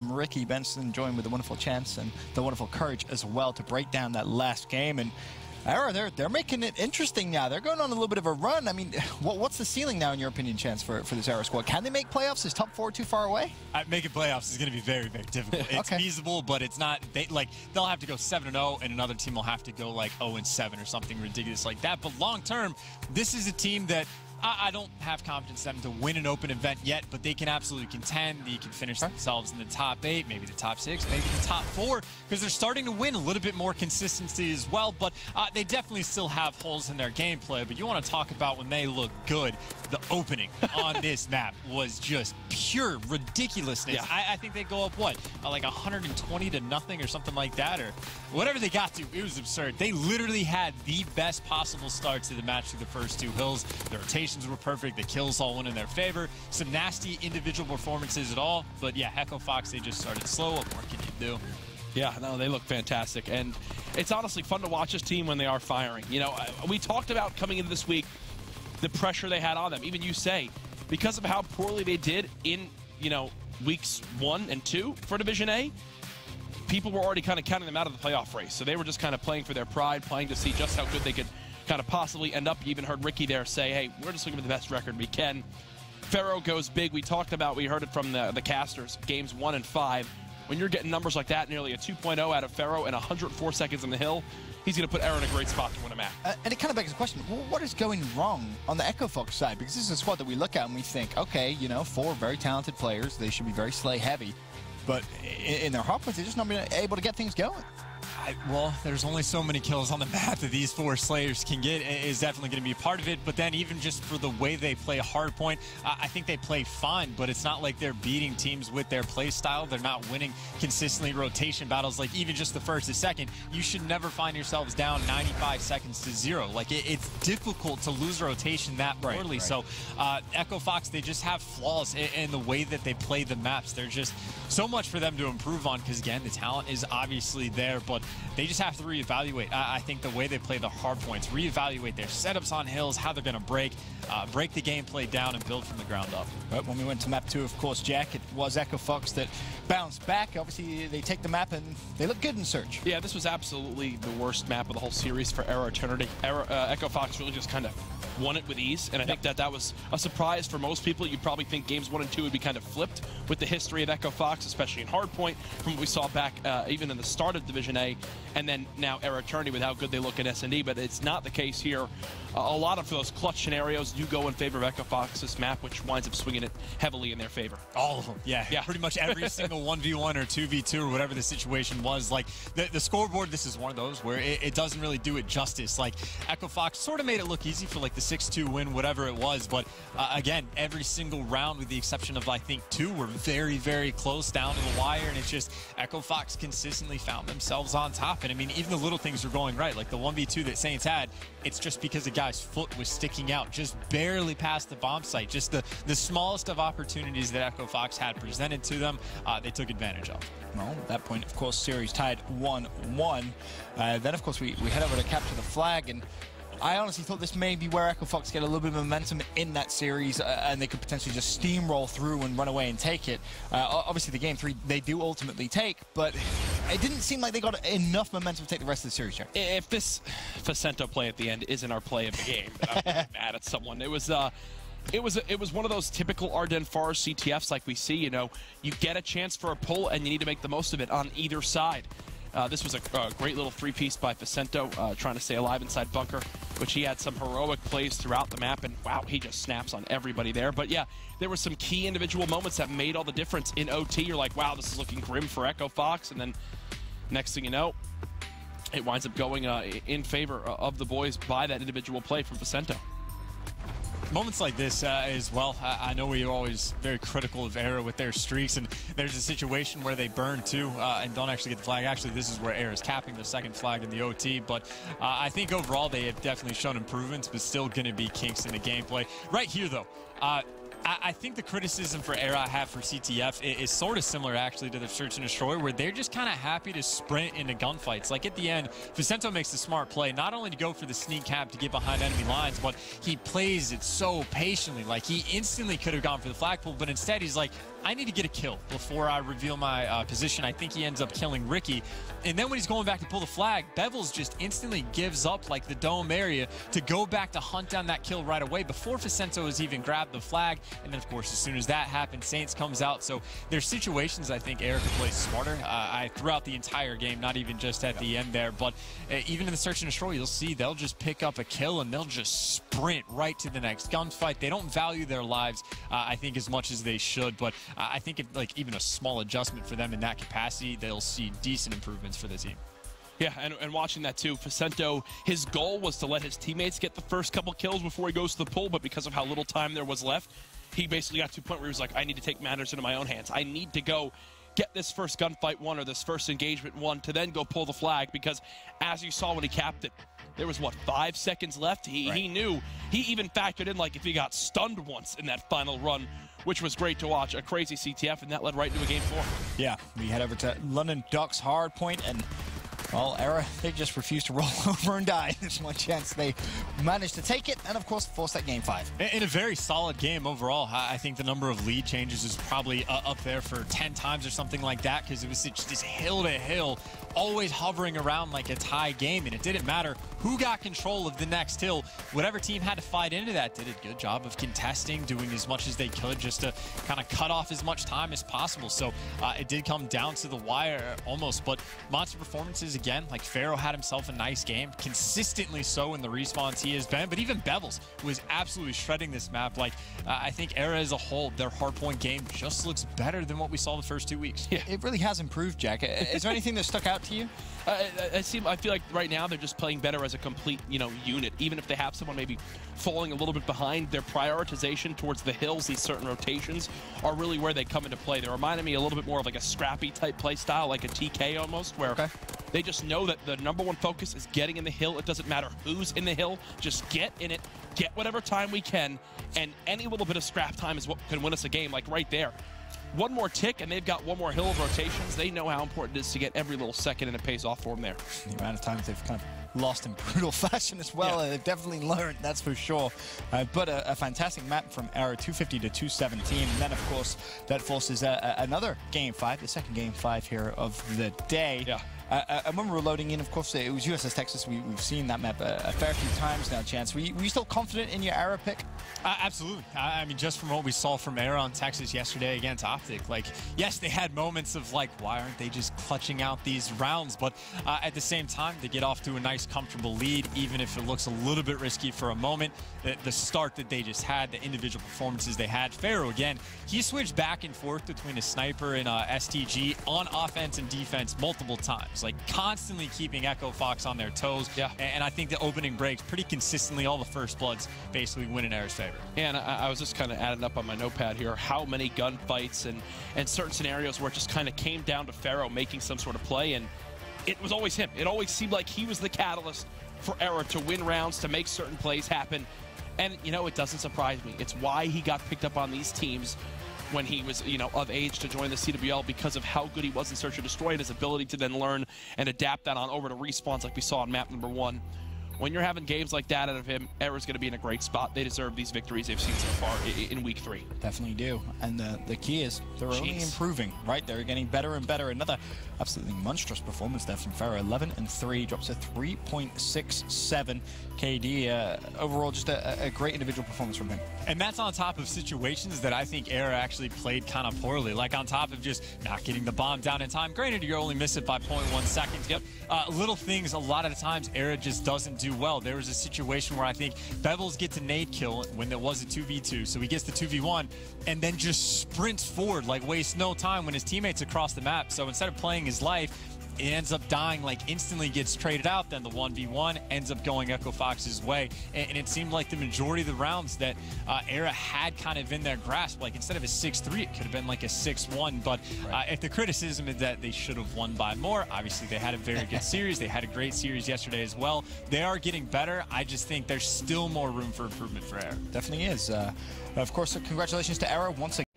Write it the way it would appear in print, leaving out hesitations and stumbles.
from Ricky Benson, joined with the wonderful chance and the wonderful courage as well to break down that last game. And eRa, they're making it interesting now. They're going on a little bit of a run. I mean, what's the ceiling now, in your opinion, Chance, for this eRa squad? Can they make playoffs? Is top 4 too far away? Making playoffs is going to be very, very difficult. It's feasible, but it's not. They'll have to go 7-0, and another team will have to go like 0-7 or something ridiculous like that. But long term, this is a team that I don't have confidence in them to win an open event yet, but they can absolutely contend. They can finish themselves in the top 8, maybe the top 6, maybe the top 4, because they're starting to win a little bit more consistency as well. But they definitely still have holes in their gameplay. But you want to talk about when they look good, the opening on this map was just pure ridiculousness. Yeah. I think they go up, what, like 120-0 or something like that, or whatever they got to. It was absurd. They literally had the best possible start to the match through the first 2 hills. The rotation were perfect. The kills all went in their favor. Some nasty individual performances at all. But yeah, Echo Fox, they just started slow. What more can you do? Yeah, no, they look fantastic. And it's honestly fun to watch this team when they are firing. You know, we talked about coming into this week, the pressure they had on them. Even you say, because of how poorly they did in, you know, weeks 1 and 2 for Division A, people were already kind of counting them out of the playoff race. So they were just kind of playing for their pride, playing to see just how good they could kind of possibly end up. You even heard Ricky there say, hey, we're just looking for the best record we can. Pharaoh goes big. We talked about, we heard it from the casters, games 1 and 5. When you're getting numbers like that, nearly a 2.0 out of Pharaoh and 104 seconds on the hill, he's going to put eRa in a great spot to win a match. And it kind of begs the question, well, what is going wrong on the Echo Fox side? Because this is a squad that we look at and we think, okay, you know, 4 very talented players. They should be very Slay heavy. But in their hardpoint, they're just not being able to get things going. Well, there's only so many kills on the map that these 4 Slayers can get. Is definitely going to be a part of it. But then even just for the way they play hardpoint, I think they play fine, but it's not like they're beating teams with their play style. They're not winning consistently rotation battles. Like even just the first and second, you should never find yourselves down 95 seconds to 0. Like it's difficult to lose rotation that poorly. Right. So Echo Fox, they just have flaws in the way that they play the maps. There's just so much for them to improve on, because again, the talent is obviously there, but they just have to reevaluate. I think the way they play the hard points, reevaluate their setups on hills, how they're going to break the gameplay down and build from the ground up. Right, when we went to map 2, of course, Jack, it was Echo Fox that bounced back. Obviously, they take the map and they look good in Search. Yeah, this was absolutely the worst map of the whole series for eRa Eternity. Echo Fox really just kind of won it with ease, and I think that was a surprise for most people. You'd probably think games 1 and 2 would be kind of flipped with the history of Echo Fox, especially in hardpoint, from what we saw back even in the start of Division A, and then now eRa Eternity with how good they look in S&D, but it's not the case here. A lot of those clutch scenarios do go in favor of Echo Fox, this map, which winds up swinging it heavily in their favor. All of them, yeah. Pretty much every single 1v1 or 2v2 or whatever the situation was. Like the scoreboard, this is one of those where it doesn't really do it justice. Like Echo Fox sort of made it look easy for like the 6-2 win, whatever it was, but again, every single round with the exception of I think 2 were very, very close down to the wire, and it's just Echo Fox consistently found themselves on top. And I mean, even the little things were going right, like the 1v2 that Saints had, it's just because the guy's foot was sticking out just barely past the bomb site. Just the smallest of opportunities that Echo Fox had presented to them, they took advantage of. Well, at that point, of course, series tied 1-1. Then, of course, we head over to capture the flag, and I honestly thought this may be where Echo Fox get a little bit of momentum in that series, and they could potentially just steamroll through and run away and take it. Obviously, the game 3 they do ultimately take, but it didn't seem like they got enough momentum to take the rest of the series, Jack. If this Facento play at the end isn't our play of the game, I'm mad at someone. It was one of those typical Ardennes Forest CTFs like we see. You know, you get a chance for a pull, and you need to make the most of it on either side. This was a great little 3-piece by Facento, trying to stay alive inside bunker, which he had some heroic plays throughout the map, and wow, he just snaps on everybody there. But yeah, there were some key individual moments that made all the difference in OT. You're like, wow, this is looking grim for Echo Fox, and then next thing you know, it winds up going in favor of the boys by that individual play from Facento. Moments like this as well, I know we're always very critical of eRa with their streaks, and there's a situation where they burn 2 and don't actually get the flag. Actually, this is where eRa is capping their second flag in the OT, but I think overall they have definitely shown improvements, but still going to be kinks in the gameplay. Right here, though, I think the criticism for eRa I have for CTF is sort of similar actually to the Search and Destroy, where they're just kind of happy to sprint into gunfights. Like at the end, Vicento makes the smart play, not only to go for the sneak cap to get behind enemy lines, but he plays it so patiently. Like he instantly could have gone for the flagpole, but instead he's like, I need to get a kill before I reveal my position. I think he ends up killing Ricky. And then when he's going back to pull the flag, Bevels just instantly gives up like the dome area to go back to hunt down that kill right away before Vicento has even grabbed the flag. And then, of course, as soon as that happens, Saints comes out. So there's situations I think eRa could play smarter throughout the entire game, not even just at the end there. But even in the Search and Destroy, you'll see they'll just pick up a kill and they'll just sprint right to the next gunfight. They don't value their lives, I think, as much as they should. But I think if, like, even a small adjustment for them in that capacity, they'll see decent improvements for the team. Yeah, and watching that too, Vicento, his goal was to let his teammates get the first couple kills before he goes to the pull, but because of how little time there was left, he basically got to a point where he was like, I need to take matters into my own hands. I need to go get this first gunfight one or this first engagement one to then go pull the flag, because as you saw when he capped it, there was, what, 5 seconds left? He knew. He even factored in, like, if he got stunned once in that final run, which was great to watch. A crazy CTF, and that led right into a game 4. Yeah, we head over to London Docks hardpoint, and well, eRa, they just refused to roll over and die. There's one chance they managed to take it, and of course, force that game 5. In a very solid game overall. I think the number of lead changes is probably up there for 10 times or something like that, because it was just hill to hill, always hovering around like a tie game, and it didn't matter who got control of the next hill. Whatever team had to fight into that did a good job of contesting, doing as much as they could just to kind of cut off as much time as possible. So it did come down to the wire almost, but monster performances again. Like Pharaoh had himself a nice game, consistently so in the respawns he has been, but even Bevels was absolutely shredding this map. Like I think eRa as a whole, their hardpoint game just looks better than what we saw the first 2 weeks. Yeah, it really has improved, Jack. Is there anything that stuck out to you? I feel like right now they're just playing better as a complete, unit. Even if they have someone maybe falling a little bit behind, their prioritization towards the hills, these certain rotations, are really where they come into play. They reminded me a little bit more of like a scrappy type play style, like a TK almost, where they just know that the #1 focus is getting in the hill. It doesn't matter who's in the hill, just get in it, get whatever time we can, and any little bit of scrap time is what can win us a game. Like right there, one more tick and they've got one more hill of rotations. They know how important it is to get every little second, and it pays off for them there. The amount of times they've kind of lost in brutal fashion as well. They've definitely learned, that's for sure. But a fantastic map from eRa, 250 to 217. And then, of course, that forces another game 5, the second game 5 here of the day. Yeah. And when we were loading in, of course, it was USS Texas. We've seen that map a fair few times now, Chance. Were you still confident in your eRa pick? Absolutely. I mean, just from what we saw from eRa on Texas yesterday against Optic, like, yes, they had moments of, like, why aren't they just clutching out these rounds? But at the same time, they get off to a nice, comfortable lead, even if it looks a little bit risky for a moment. The start that they just had, the individual performances they had. Pharaoh, again, he switched back and forth between a sniper and STG on offense and defense multiple times, like constantly keeping Echo Fox on their toes. Yeah. And I think the opening breaks pretty consistently, all the first bloods basically win in eRa's favor. And I was just kind of adding up on my notepad here how many gunfights and certain scenarios where it just kind of came down to Pharaoh making some sort of play, and it was always him. It always seemed like he was the catalyst for eRa to win rounds, to make certain plays happen. And, it doesn't surprise me. It's why he got picked up on these teams when he was, of age to join the CWL, because of how good he was in Search and Destroy and his ability to then learn and adapt that on over to respawns like we saw on map #1. When you're having games like that out of him, eRa's going to be in a great spot. They deserve these victories they've seen so far in week 3. Definitely do. And the key is they're only improving, right? They're getting better and better. Another absolutely monstrous performance there from Pharaoh. 11-3, drops to 3.67 KD. Overall, just a great individual performance from him. And that's on top of situations that I think eRa actually played kind of poorly. Like on top of just not getting the bomb down in time. Granted, you only miss it by 0.1 seconds. Yep. Little things, a lot of the times, eRa just doesn't do well. There was a situation where I think Bevels gets a nade kill when there was a 2v2. So he gets the 2v1 and then just sprints forward, like wastes no time when his teammates across the map. So instead of playing his life, it ends up dying, like instantly gets traded out. Then the 1v1 ends up going Echo Fox's way. And it seemed like the majority of the rounds that eRa had kind of in their grasp, like instead of a 6-3, it could have been like a 6-1. But if the criticism is that they should have won by more, obviously they had a very good series. They had a great series yesterday as well. They are getting better. I just think there's still more room for improvement for eRa. Definitely is. Of course, congratulations to eRa once again.